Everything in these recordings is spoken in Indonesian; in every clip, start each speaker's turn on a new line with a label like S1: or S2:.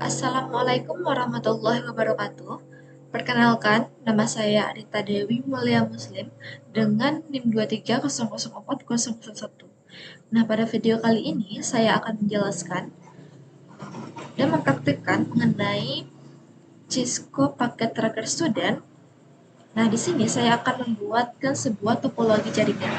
S1: Assalamualaikum warahmatullahi wabarakatuh. Perkenalkan, nama saya Rita Dewi Mulia Muslim dengan NIM 230040111. Nah, pada video kali ini saya akan menjelaskan dan mempraktikkan mengenai Cisco Packet Tracker Student. Nah, di sini saya akan membuatkan sebuah topologi jaringan.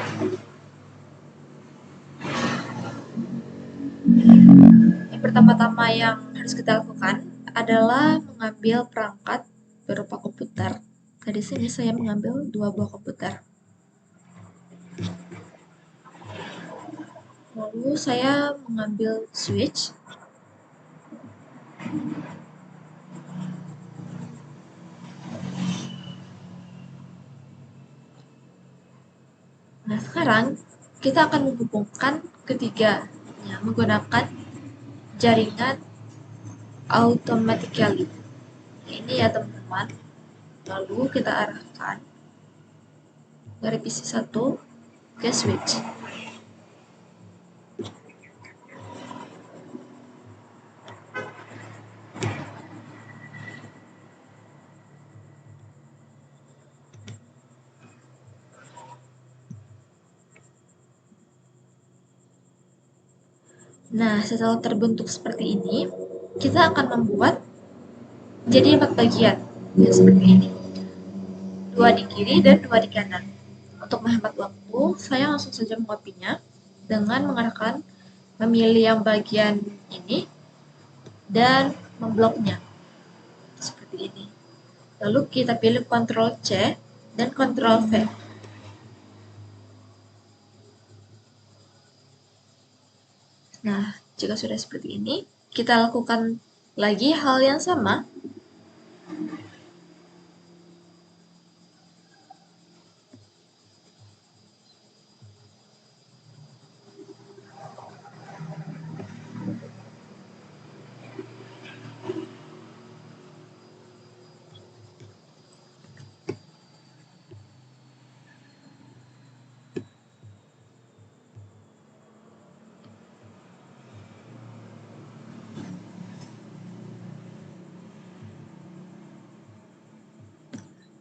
S1: Yang pertama-tama yang harus kita lakukan adalah mengambil perangkat berupa komputer. Nah, di sini saya mengambil dua buah komputer. Lalu saya mengambil switch. Nah, sekarang kita akan menghubungkan ketiganya menggunakan jaringan automatically. Ini ya teman-teman. Lalu kita arahkan dari PC1 ke switch. Nah, setelah terbentuk seperti ini, kita akan membuat jadi 4 bagian, ya, seperti ini. 2 di kiri dan 2 di kanan. Untuk menghemat waktu, saya langsung saja mengopinya dengan mengarahkan memilih yang bagian ini dan membloknya seperti ini. Lalu kita pilih Ctrl C dan Ctrl V. Nah, jika sudah seperti ini, kita lakukan lagi hal yang sama.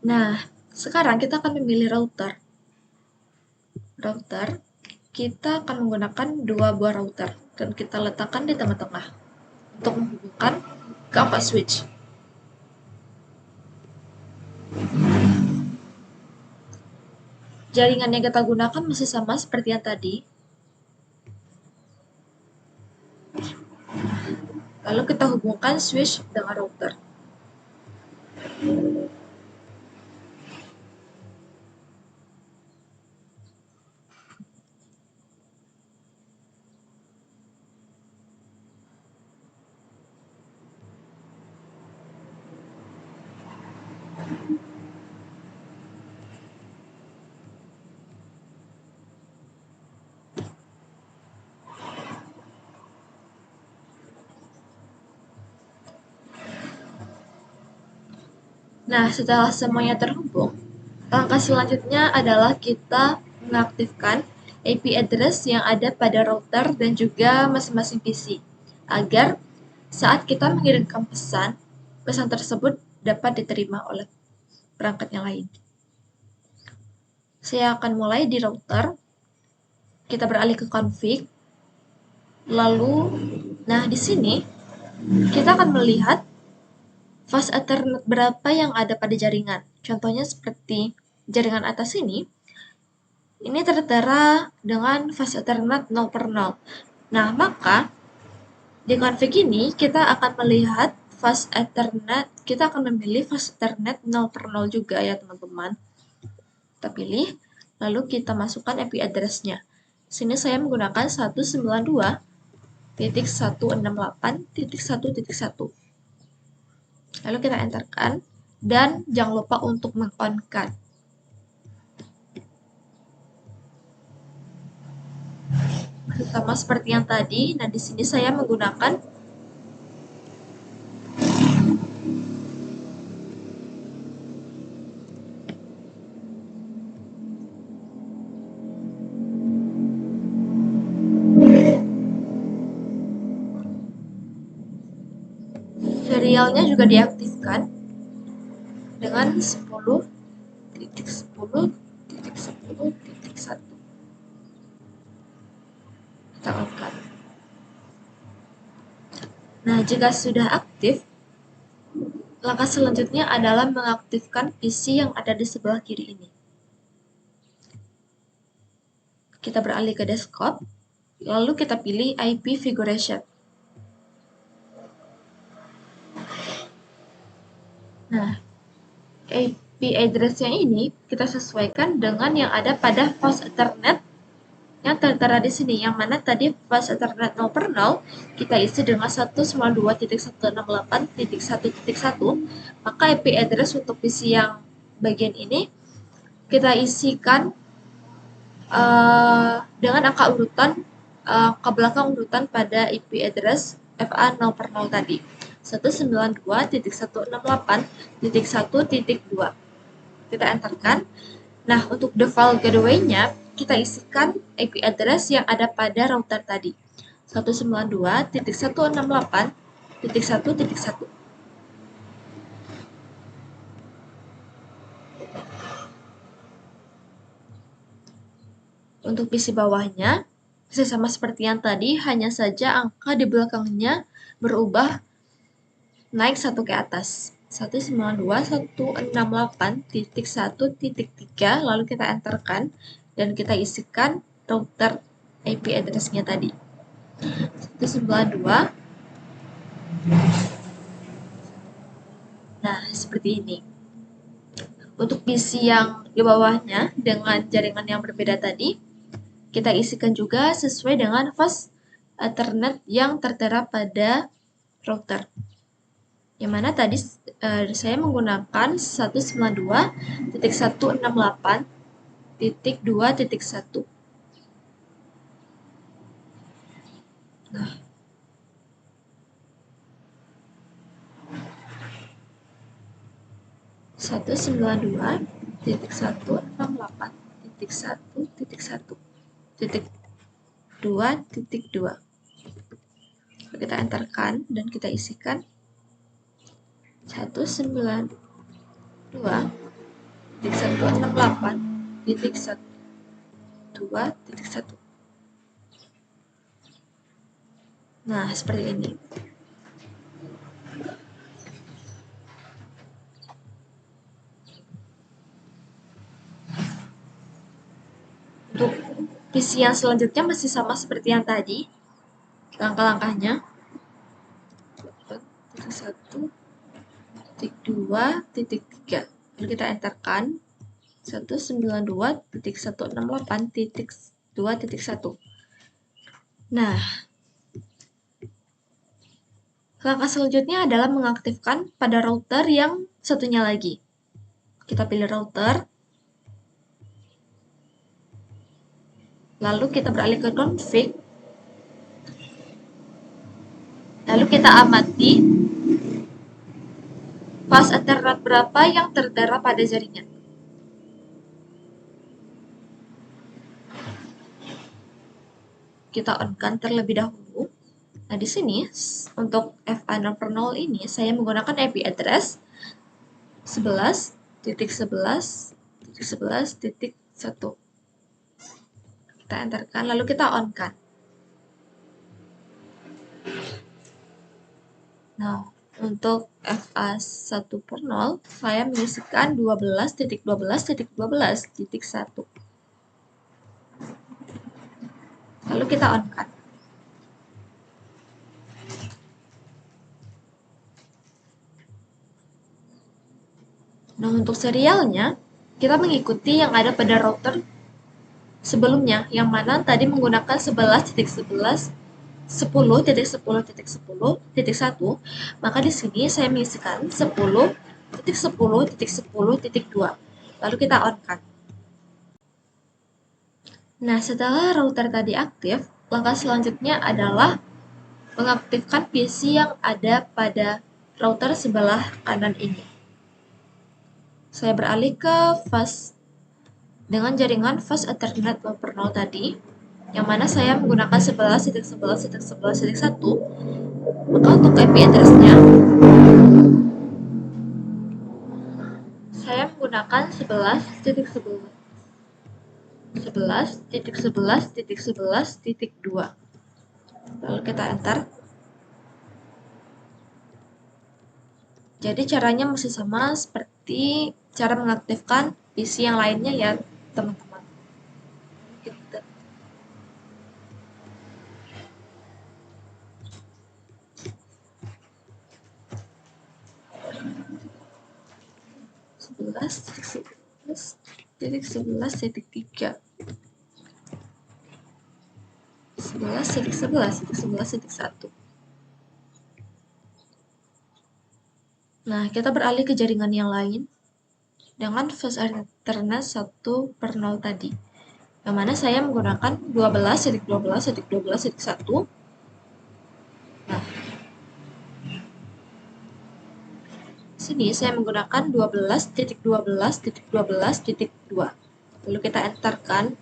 S1: Nah, sekarang kita akan memilih router. Kita akan menggunakan dua buah router dan kita letakkan di tengah-tengah untuk menghubungkan keempat switch. Jaringan yang kita gunakan masih sama seperti yang tadi. Lalu kita hubungkan switch dengan router. Nah, setelah semuanya terhubung, langkah selanjutnya adalah kita mengaktifkan IP address yang ada pada router dan juga masing-masing PC, agar saat kita mengirimkan pesan, pesan tersebut dapat diterima oleh perangkat yang lain. Saya akan mulai di router, kita beralih ke config, lalu, nah di sini kita akan melihat fast Ethernet berapa yang ada pada jaringan. Contohnya seperti jaringan atas ini tertera dengan fast Ethernet 0/0. Nah, maka di config ini kita akan melihat fast Ethernet, kita akan memilih fast Ethernet 0/0 juga ya teman-teman. Kita pilih, lalu kita masukkan IP address-nya. Sini saya menggunakan 192.168.1.1. Lalu kita enterkan, dan jangan lupa untuk meng-on-kan. Sama seperti yang tadi, nah di sini saya menggunakan Serialnya juga diaktifkan dengan 10.10.10.1. Kita on-kan. Nah, jika sudah aktif, langkah selanjutnya adalah mengaktifkan PC yang ada di sebelah kiri ini. Kita beralih ke desktop, lalu kita pilih IP Configuration. Nah, IP address-nya ini kita sesuaikan dengan yang ada pada fast Ethernet yang tertera di sini, yang mana tadi fast Ethernet 0/0 kita isi dengan 192.168.1.1, maka IP address untuk PC yang bagian ini kita isikan dengan angka urutan ke belakang urutan pada IP address FA 0/0 tadi, 192.168.1.2. Kita enterkan. Nah, untuk default gateway-nya kita isikan IP address yang ada pada router tadi, 192.168.1.1. Untuk PC bawahnya masih sama seperti yang tadi, hanya saja angka di belakangnya berubah naik satu ke atas, 192.168.1.3, lalu kita enterkan dan kita isikan router IP address-nya tadi, 192. Nah, seperti ini. Untuk PC yang di bawahnya dengan jaringan yang berbeda tadi, kita isikan juga sesuai dengan fast Ethernet yang tertera pada router. Yang mana tadi saya menggunakan 192.168.2.1. Nah, satu sembilan dua titik satu enam delapan titik satu titik satu titik 2.2. Kita enterkan dan kita isikan 192.168.1.2.1. Nah, seperti ini. Untuk PC yang selanjutnya masih sama seperti yang tadi, langkah-langkahnya. 1.2.3. Lalu kita enterkan 192.168.2.1. Nah, langkah selanjutnya adalah mengaktifkan pada router yang satunya lagi. Kita pilih router, lalu kita beralih ke config, lalu kita amati fast Ethernet berapa yang tertera pada jaringan. Kita on-kan terlebih dahulu. Nah, di sini untuk FA 0/0 ini saya menggunakan IP address 11.11.11.1. Kita enterkan, lalu kita on-kan. Nah, untuk FA 1/0 saya mengisikan 12.12.12.1. Lalu kita on-kan. Nah, untuk serialnya, kita mengikuti yang ada pada router sebelumnya, yang mana tadi menggunakan 11.10.10.10.10.1, maka di sini saya mengisikan 10.10.10.2. Lalu kita on-kan. Nah, setelah router tadi aktif, langkah selanjutnya adalah mengaktifkan PC yang ada pada router sebelah kanan ini. Saya beralih ke fast dengan jaringan fast Ethernet 0/0 tadi, yang mana saya menggunakan 11.11.11.1. Maka untuk IP address-nya menggunakan 11.11.11.11.2. Lalu kita enter. Jadi caranya masih sama seperti cara mengaktifkan PC yang lainnya ya, teman-teman. Gitu. Titik 11.11.3 11.11.11.1. Nah, kita beralih ke jaringan yang lain dengan fast Ethernet 1/0 tadi. Yang mana saya menggunakan 12.12.12.1. Nah, sini saya menggunakan 12.12.12.2. Lalu kita enterkan.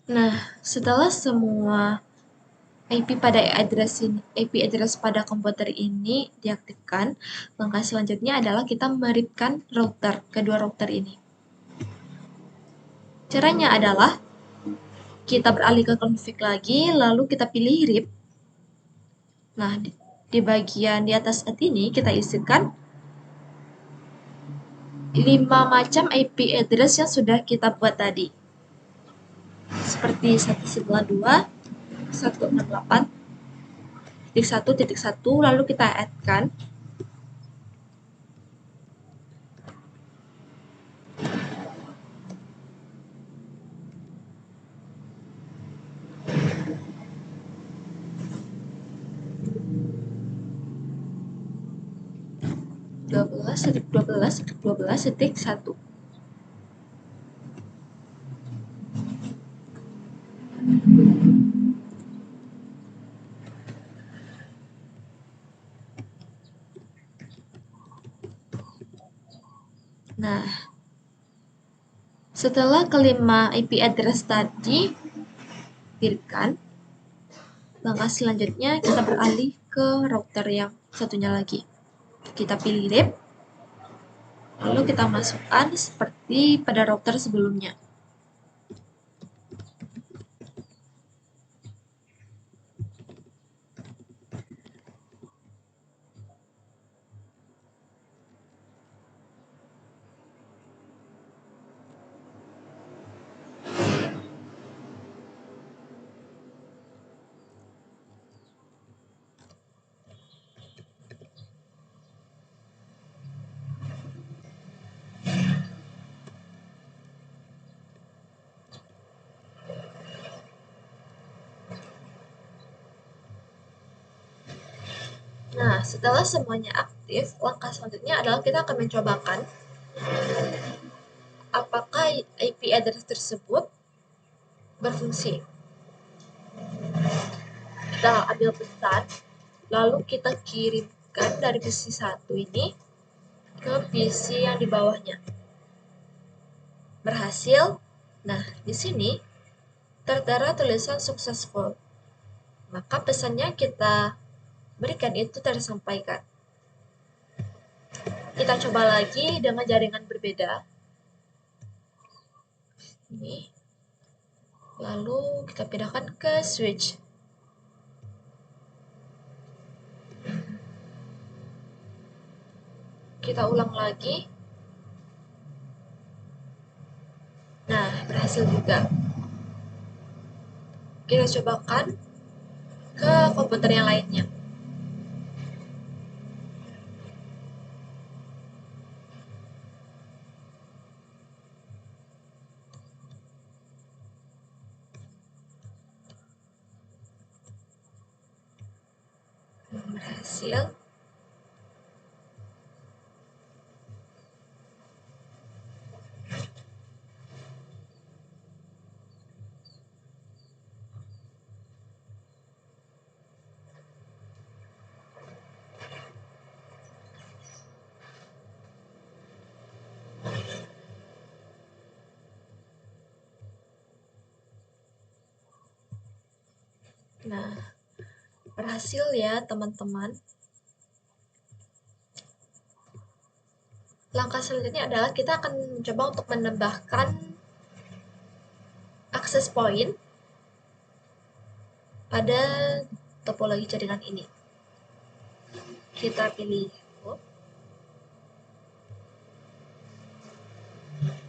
S1: Nah, setelah semua IP address pada komputer ini diaktifkan, langkah selanjutnya adalah kita meripkan kedua router ini. Caranya adalah kita beralih ke config lagi, lalu kita pilih RIP. Nah, di bagian di atas ini kita isikan 5 macam IP address yang sudah kita buat tadi. Seperti 192.168.1.1, lalu kita add-kan. .12.12.12.1. Nah, setelah kelima IP address tadi dikirimkan, langkah selanjutnya kita beralih ke router yang satunya lagi. Kita pilih RIP, lalu kita masukkan seperti pada router sebelumnya. Nah, setelah semuanya aktif, langkah selanjutnya adalah kita akan mencobakan apakah IP address tersebut berfungsi. Kita ambil pesan, lalu kita kirimkan dari PC 1 ini ke PC yang di bawahnya. Berhasil. Nah, di sini tertera tulisan successful. Maka pesannya kita berikan itu tersampaikan. Kita coba lagi dengan jaringan berbeda. Ini. Lalu kita pindahkan ke switch. Kita ulang lagi. Nah, berhasil juga. Kita cobakan ke komputer yang lainnya. berhasil. Nah, berhasil ya teman-teman. Langkah selanjutnya adalah kita akan mencoba untuk menambahkan akses point pada topologi jaringan ini. Kita pilih hook,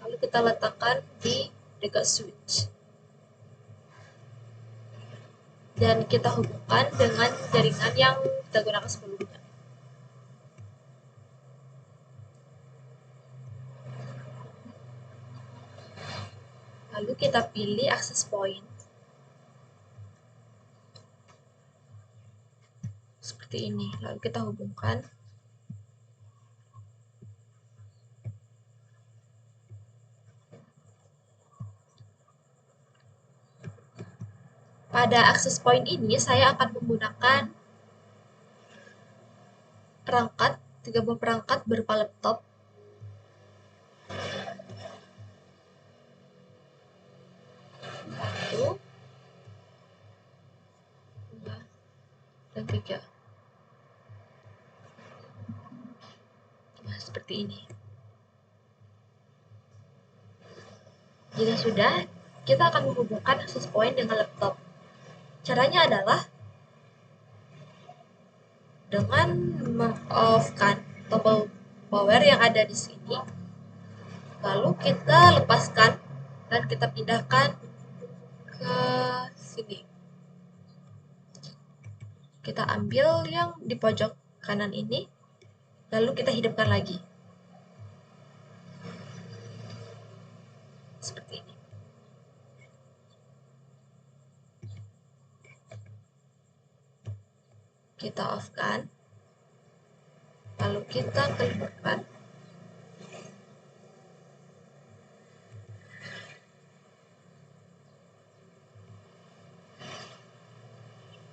S1: lalu kita letakkan di dekat switch. Dan kita hubungkan dengan jaringan yang kita gunakan sebelumnya. Lalu kita pilih access point. Seperti ini. Lalu kita hubungkan. Pada access point ini saya akan menggunakan perangkat, 3 buah perangkat berupa laptop. Satu, dua, dan tiga. Nah, seperti ini. Jika sudah, kita akan menghubungkan access point dengan laptop. Caranya adalah dengan meng-off-kan tombol power yang ada di sini. Lalu kita lepaskan dan kita pindahkan ke sini. Kita ambil yang di pojok kanan ini, lalu kita hidupkan lagi. Seperti ini. Kita off-kan, lalu kita keluarkan.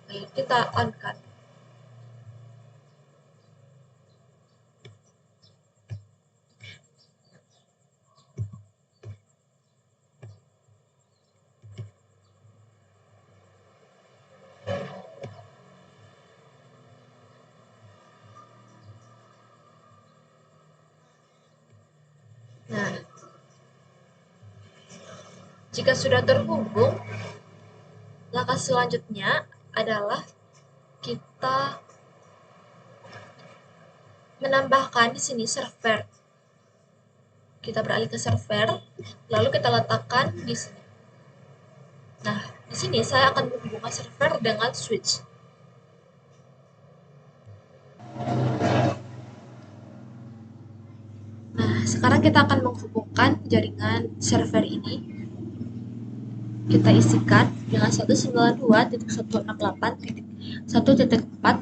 S1: Lalu kita on-kan. Nah, jika sudah terhubung, langkah selanjutnya adalah kita menambahkan di sini server. Kita beralih ke server, lalu kita letakkan di sini. Nah, di sini saya akan menghubungkan server dengan switch. Nah, sekarang kita akan menghubungkan jaringan server ini. Kita isikan dengan 192.168.1.4.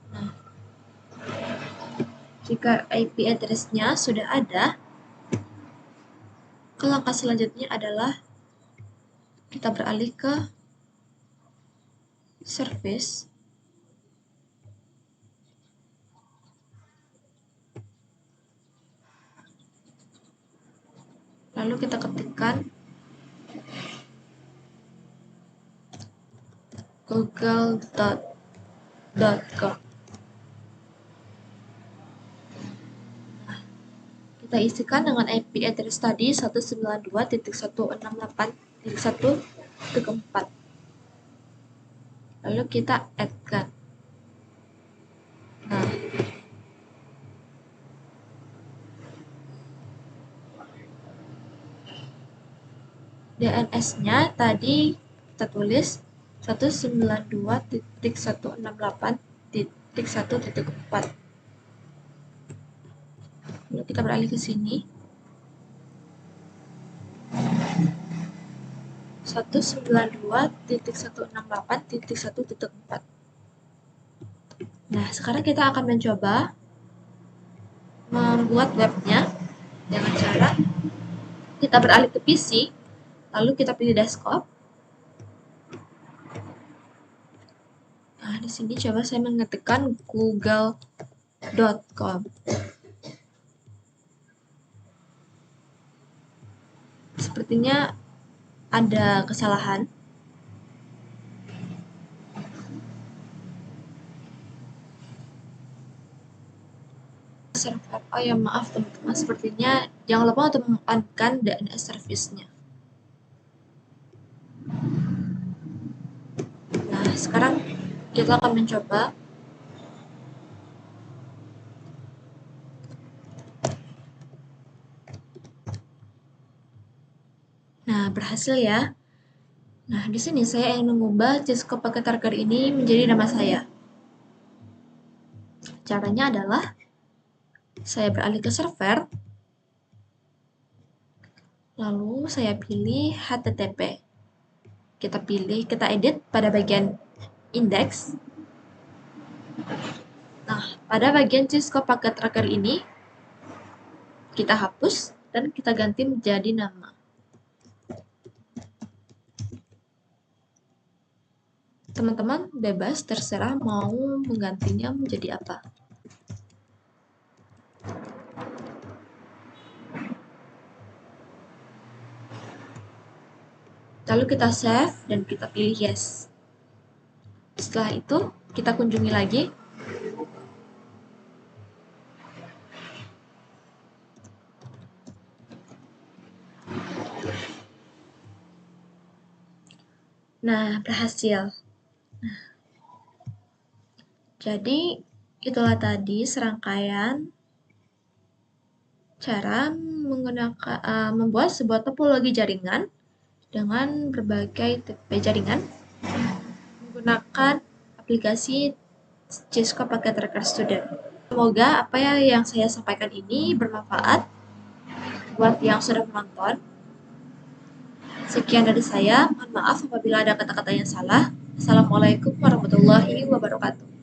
S1: Nah, jika IP address-nya sudah ada, langkah selanjutnya adalah kita beralih ke service. Lalu kita ketikkan google.com. Nah, kita isikan dengan IP address tadi 192.168.1.4. Lalu kita add-kan. Nah, DNS-nya tadi kita tulis 192.168.1.4. Lalu kita beralih ke sini. 192.168.1.4. Nah, sekarang kita akan mencoba membuat webnya dengan cara kita beralih ke PC, lalu kita pilih desktop. Nah, di sini coba saya mengetikkan google.com. Sepertinya ada kesalahan. Server. Oh ya, maaf teman-teman, sepertinya jangan lupa untuk mengamankan DNS service-nya. Nah, sekarang kita akan mencoba. Nah, berhasil ya. Nah, di sini saya ingin mengubah Cisco Packet Tracker ini menjadi nama saya. Caranya adalah saya beralih ke server, lalu saya pilih HTTP. Kita edit pada bagian index. Nah, pada bagian Cisco Packet Tracker ini, kita hapus dan kita ganti menjadi nama. Teman-teman bebas terserah mau menggantinya menjadi apa. Lalu kita save dan kita pilih yes. Setelah itu, kita kunjungi lagi. Nah, berhasil. Jadi, itulah tadi serangkaian cara membuat sebuah topologi jaringan dengan berbagai tipe jaringan menggunakan aplikasi Cisco Packet Tracker Student. Semoga apa yang saya sampaikan ini bermanfaat buat yang sudah menonton. Sekian dari saya, mohon maaf apabila ada kata-kata yang salah. Assalamualaikum warahmatullahi wabarakatuh.